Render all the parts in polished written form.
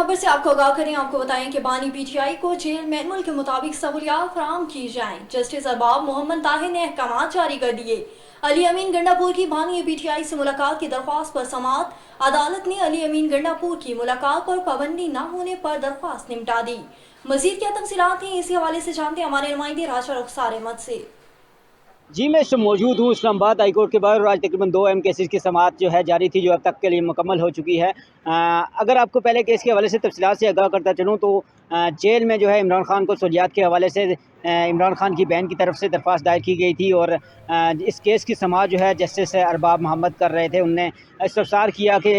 खबर से आपको आगाह करें, आपको बताएं कि बानी पीटीआई को जेल मैनुअल के मुताबिक सहूलियात फराहम की जाएं। जस्टिस अरबाब मोहम्मद ताहिर ने अहकाम जारी कर दिए। अली अमीन गंडापुर की बानी पीटीआई से मुलाकात की दरख्वास्त पर समाअत। अदालत ने अली अमीन गंडापुर की मुलाकात पर पाबंदी न होने पर दरख्वास्त निपटा दी। मजीद क्या तफसीलात हैं, इसी हवाले से जानते हैं हमारे नुमाइंदे राजा रुखसार अहमद से। जी, मैं इस समय मौजूद हूँ इस्लामाबाद हाई कोर्ट के बाहर और आज तकरीबन 2 अहम केसेस की समाअत जो है जारी थी, जो अब तक के लिए मुकम्मल हो चुकी है। अगर आपको पहले केस के हवाले से तफसीलात से आगाह करता चलूँ तो जेल में जो है इमरान खान को सहूलियात के हवाले से इमरान खान की बहन की तरफ से दरख्वास्त दायर की गई थी और इस केस की समाअत जो है जस्टिस अरबाब मोहम्मद कर रहे थे। उनने इस्तफसार किया कि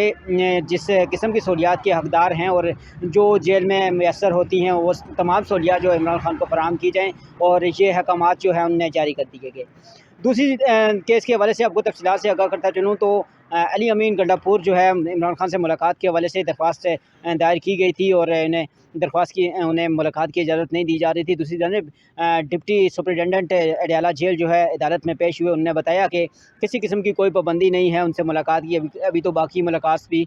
जिस किस्म की सहूलियात के हकदार हैं और जो जेल में मैसर होती हैं वो तमाम सहूलियात जो इमरान खान को फराहम की जाएँ और ये अहकामात जो है उन्हें जारी कर दिए गए। दूसरी केस के हवाले से आपको तफसीलात से आगाह करता चलूँ तो अली अमीन गंडापुर जो है इमरान खान से मुलाकात के हवाले से दरख्वास्त दायर की गई थी और उन्हें मुलाकात की इजाज़त नहीं दी जा रही थी। दूसरी जानब डिप्टी सुपरिटेंडेंट अडयाला जेल जो है अदालत में पेश हुए, उन्होंने बताया कि किसी किस्म की कोई पाबंदी नहीं है उनसे मुलाकात की। अभी तो बाकी मुलाकात भी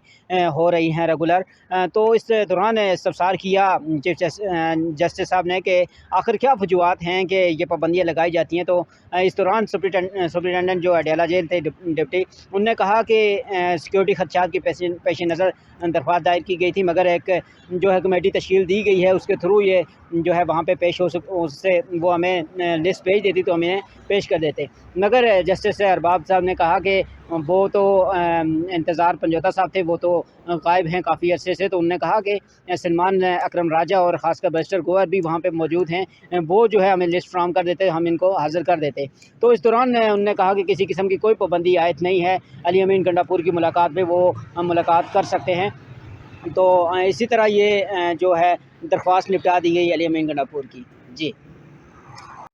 हो रही हैं रेगुलर। तो इस दौरान इस्तफसार किया चीफ जस्टिस साहब ने कि आखिर क्या वजूहत हैं कि ये पाबंदियाँ लगाई जाती हैं। तो इस दौरान सुपरिटेंडेंट जो अडयाला जेल थे डिप्टी, उनने कहा कि सिक्योरिटी खदशात के पेश नज़र दरख्वास्त दायर की गई थी, मगर एक जो है कमेटी तश्कील दी गई है उसके थ्रू ये जो है वहाँ पे पेश हो उससे वो हमें लिस्ट भेज देती तो हम इन्हें पेश कर देते। मगर जस्टिस अरबाब साहब ने कहा कि वो तो इंतज़ार पंजोता साहब थे, वो तो गायब हैं काफ़ी अरसे से। तो उन्होंने कहा कि सलमान अकरम राजा और ख़ासकर बैरिस्टर गोवर भी वहाँ पे मौजूद हैं, वो जो है हमें लिस्ट फ्राहम कर देते, हम इनको हाज़िर कर देते। तो इस दौरान उन्होंने कहा कि किसी किस्म की कोई पाबंदी आयत नहीं है, अली अमीन गंडापुर की मुलाकात में वो मुलाकात कर सकते हैं। तो इसी तरह ये जो है दरख्वास्त निपटा दी गई अली अमीन गंडापुर की। जी,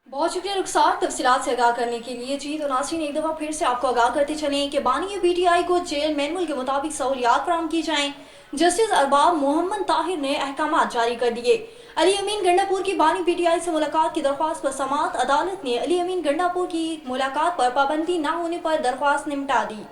बहुत शुक्रिया रुखसार तफसीलात से आगाह करने के लिए। जी तो नाज़रीन, एक दफ़ा फिर से आपको आगाह करते चलें कि बानी पीटीआई को जेल मैनुअल के मुताबिक सहूलियात फराहम की जाएँ। जस्टिस अरबाब मोहम्मद ताहिर ने अहकाम जारी कर दिए। अली अमीन गंडापुर की बानी पीटीआई से मुलाकात की दरख्वास्त पर समाअत। अदालत ने अली अमीन गंडापुर की मुलाकात पर पाबंदी न होने पर दरख्वास्त निपटा दी।